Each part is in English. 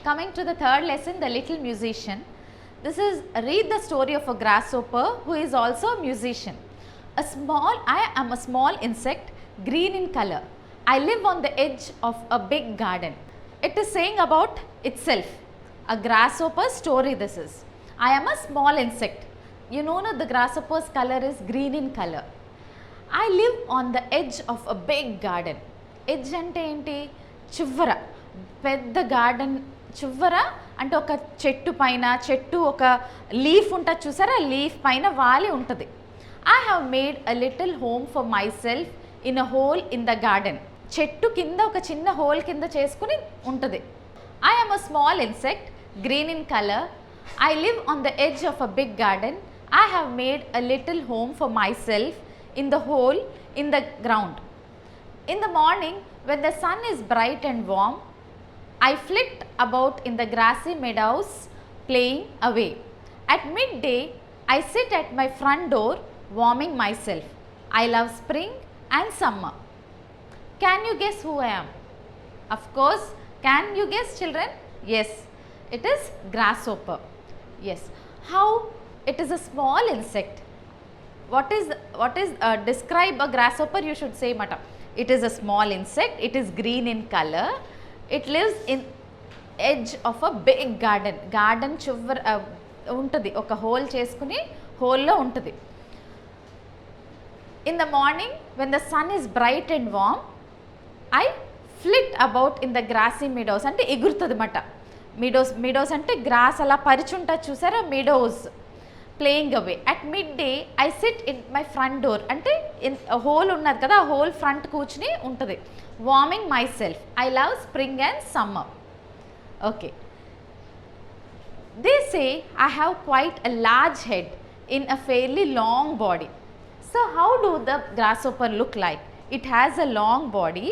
Coming to the third lesson, The Little Musician. This is read the story of a grasshopper who is also a musician. I am a small insect, green in color. I live on the edge of a big garden. It is saying about itself. A grasshopper story this is. I am a small insect. You know the grasshopper's color is green in color. I live on the edge of a big garden. Edge ante enti? Chivvara. పెద్ద garden చివర అంటే ఒక చెట్టు పైన ఒక leaf ఉంటుంది చూసారా, leaf పైన వాలి ఉంటుంది. I have made a little home for myself in a hole in the garden. చెట్టు కింద ఒక చిన్న హోల్ కింద చేసుకుని ఉంటుంది. I am a small insect, green in colour. I live on the edge of a big garden. I have made a little home for myself in the hole in the ground. In the morning, when the sun is bright and warm, I flit about in the grassy meadows playing away. At midday, I sit at my front door warming myself. I love spring and summer. Can you guess who I am? Of course, can you guess, children? Yes, it is grasshopper. Yes. How? It is a small insect. What is describe a grasshopper? You should say, Mata. It is a small insect. It is green in color. It lives in edge of a big garden. Garden చివర ఉంటుంది, ఒక whole చేసుకుని హోల్లో ఉంటుంది. In the morning when the sun is bright and warm, I flit about in the grassy meadows. అంటే ఎగురుతుంది మాట. Meadows అంటే gross అలా పరిచుంటుంది చూసారా, meadows. Playing away. At mid day I SIT in my front door. అంటే whole ఉన్నది కదా, ఆ హోల్ ఫ్రంట్ కూర్చుని ఉంటుంది. Warming my self. I love spring and summer. Okay. They say I have quite a large head in a fairly long body. So how do the grasshopper look like? It has a long body,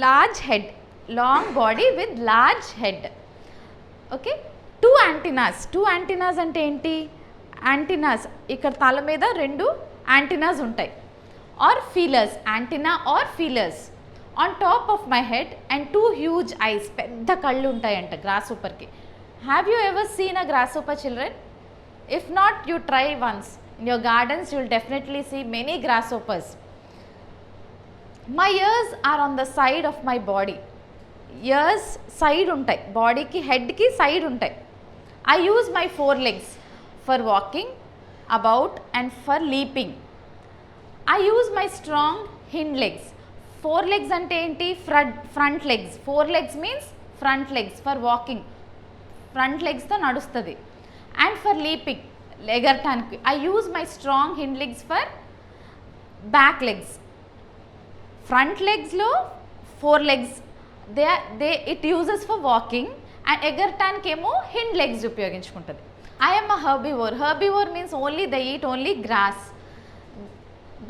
large head, long body with large head. Okay. Two antennas అంటే ఏంటి? Antennas ఇక్కడ తల మీద రెండు antennas ఉంటాయి. Or feelers, antenna or feelers on top of my head and two huge eyes. పెద్ద కళ్ళు ఉంటాయంట గ్రాస్హోపర్కి. Have you ever seen a grasshopper, children? If not, you try once. In your gardens you will definitely see many grasshoppers. My ears are on the side of my body. Ears side ఉంటాయి, బాడీకి హెడ్కి side ఉంటాయి. I use my four legs for walking about and for leaping. I use my strong hind legs. Four legs ante enti? Front legs. Four legs means front legs for walking. Front legs tho nadustadi. And for leaping, egartaniki, I use my strong hind legs for back legs. Front legs lo four legs, it uses for walking. And ఎగరటానికి ఏమో hind legs ఉపయోగించుకుంటుంది. I am a herbivore. Herbivore means only they eat only grass.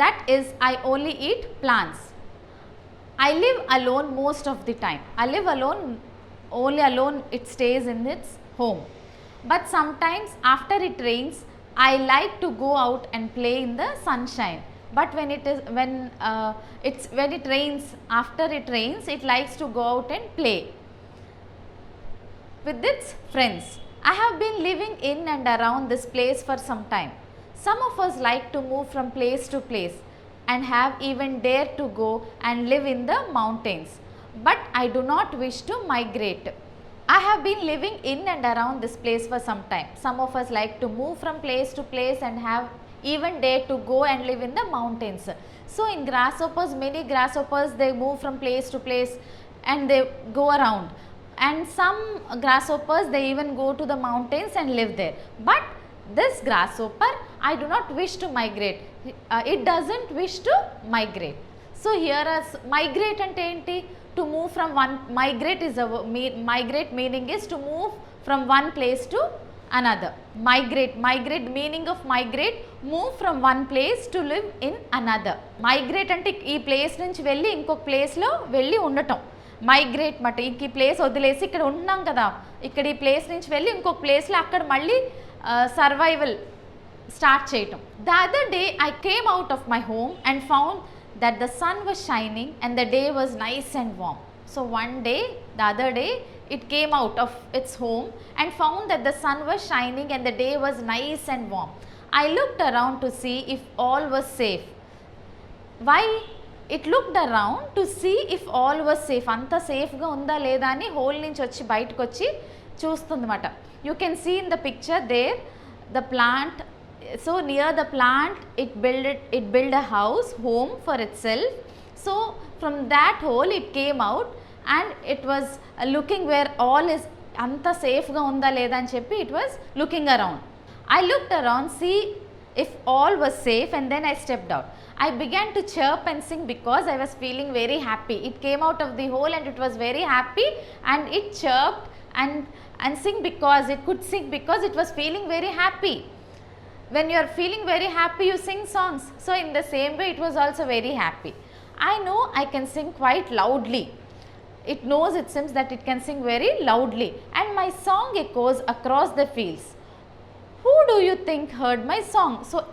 That is I only eat plants. I live alone most of the time. I live alone, only alone it stays in its home. But sometimes after it rains I like to go out and play in the sunshine. But when it rains, after it rains, it likes to go out and play with its friends. I have been living in and around this place for some time. Some of us like to move from place to place and have even dared to go and live in the mountains. But I do not wish to migrate. I have been living in and around this place for some time. Some of us like to move from place to place and have even dare to go and live in the mountains. So in grasshoppers, many grasshoppers, they move from place to place and they go around. And some grasshoppers, they even go to the mountains and live there. But this grasshopper, I do not wish to migrate. It doesn't wish to migrate. So here as migrate ante enti? To move from one. Migrate is migrate meaning is to move from one place to another. Migrate meaning of migrate, move from one place to live in another. Migrate ante ee place nunchi velli inkoka place lo velli undatam. Migrate మాట. ఇంక ఈ place వదిలేసి ఇక్కడ ఉంటున్నాం కదా, ఇక్కడ ఈ place నుంచి వెళ్ళి ఇంకొక ప్లేస్లో అక్కడ మళ్ళీ సర్వైవల్ స్టార్ట్ చేయటం. The other day I came out of my home and found that the sun was shining and the day was nice and warm. So one day, the other day, it came out of its home and found that the sun was shining and the day was nice and warm. I looked around to see if all was safe. Why? It looked around to see if all was safe. Anta safe ga unda leda ani hole nunchi vachi bayitiki vachi chustundamata. You can see in the picture there the plant. So near the plant it built a house, home for itself. So from that hole it came out and it was looking where all is anta safe ga unda leda ani cheppi it was looking around. I looked around see if all was safe and then I stepped out. I began to chirp and sing because I was feeling very happy. It came out of the hole and it was very happy and it chirped and sing because it could sing because it was feeling very happy. When you are feeling very happy, you sing songs. So in the same way it was also very happy. I know I can sing quite loudly. It knows, it seems, that it can sing very loudly and my song echoes across the fields. Who do you think heard my song? So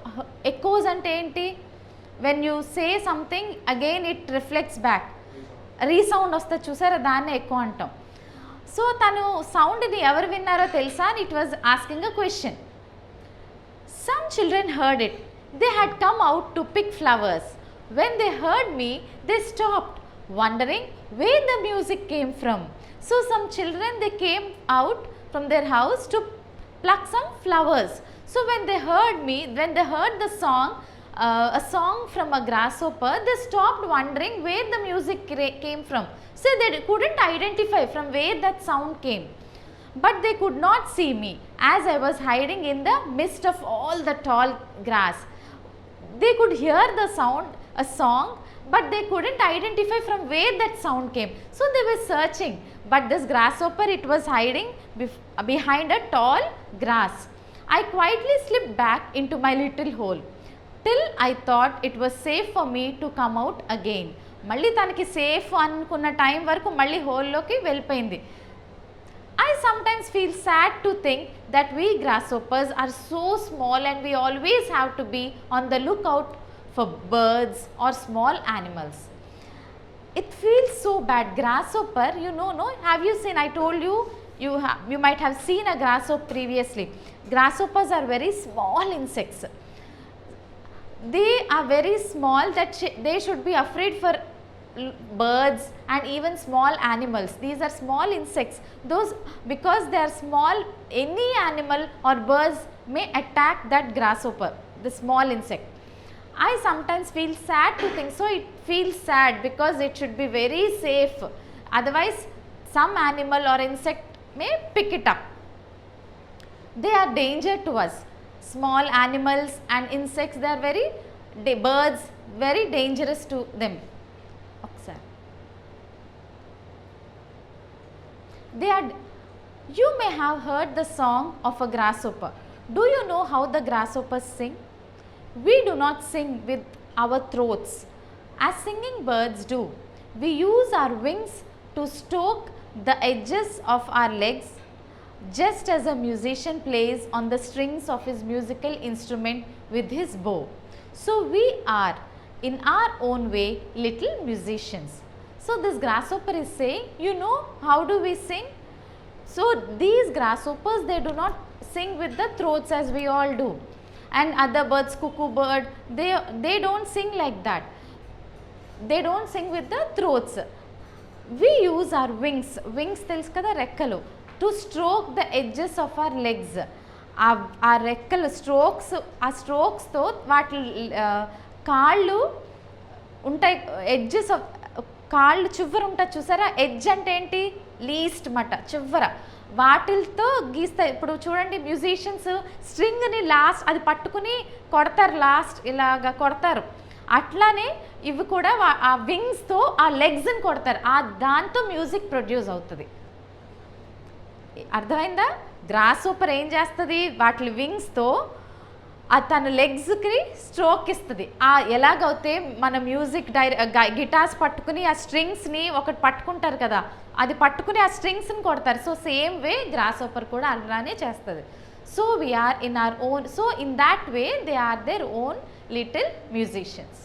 echoes ante enti? When you say something again it reflects back. Resound వస్తే చూసారా దాన్ని echo అంటాం. So తను సౌండ్ని ఎవరు విన్నారో తెలుసా? It was asking a question. Some children heard it. They had come out to pick flowers. When they heard me, they stopped, wondering where the music came from. So some children, they came out from their house to pluck some flowers. So when they heard me, when they heard the song, a song from a grasshopper, they stopped wondering where the music came from. So they couldn't identify from where that sound came. But they could not see me as I was hiding in the midst of all the tall grass. They could hear the sound, a song, but they couldn't identify from where that sound came. So they were searching, but this grasshopper, it was hiding behind a tall grass. I quietly slipped back into my little hole till I thought it was safe for me to come out again. మళ్ళీ తనకి safe అనుకున్న time వరకు మళ్ళీ హోల్లోకి వెళ్ళిపోయింది. I sometimes feel sad to think that we grasshoppers are so small and we always have to be on the lookout for birds or small animals. It feels so bad. Grasshopper, you know, no? Have you seen? I told you, you might have seen a grasshopper previously. Grasshoppers are very small insects. They are very small that they should be afraid for birds and even small animals. These are small insects. Those, because they are small, any animal or birds may attack that grasshopper, the small insect. I sometimes feel sad to think, so it feels sad because it should be very safe. Otherwise some animal or insect may pick it up. They are danger to us. Small animals and insects, they are very, birds, very dangerous to them. They are, you may have heard the song of a grasshopper. Do you know how the grasshoppers sing? We do not sing with our throats as singing birds do. We use our wings to stroke the edges of our legs, just as a musician plays on the strings of his musical instrument with his bow. So we are, in our own way, little musicians. So this grasshopper is saying, you know, how do we sing? So these grasshoppers, they do not sing with the throats as we all do. And other birds, cuckoo bird, they don't sing like that. They don't sing with the throats. We use our wings. Wings telusu kada, rekkalu, to stroke the edges of our legs. ఆ రెక్కలు strokes, ఆ స్ట్రోక్స్తో వాటి కాళ్ళు ఉంటాయి, edges of కాళ్ళు చివర ఉంటుంది చూసారా, ఎడ్జ్ అంటే ఏంటి, లీస్ట్ మట చివర, వాటితో గీస్తాయి. ఇప్పుడు చూడండి మ్యూజిషియన్స్ స్ట్రింగ్ని లాస్ట్ అది పట్టుకుని కొడతారు, లాస్ట్ ఇలాగా కొడతారు. అట్లానే ఇవి కూడా ఆ వింగ్స్తో ఆ లెగ్స్ని కొడతారు, ఆ దాంతో మ్యూజిక్ ప్రొడ్యూస్ అవుతుంది. అర్థమైందా? గ్రాస్ హోపర్ ఏం చేస్తుంది, వాటి వింగ్స్తో తన లెగ్స్కి స్ట్రోక్ ఇస్తుంది. ఎలాగైతే మన మ్యూజిక్ గిటార్స్ పట్టుకుని ఆ స్ట్రింగ్స్ని ఒకటి పట్టుకుంటారు కదా, అది పట్టుకుని ఆ స్ట్రింగ్స్ని కొడతారు. So same way grasshopper కూడా అలానే చేస్తుంది. So we're in our own, so in that way they are their own little musicians.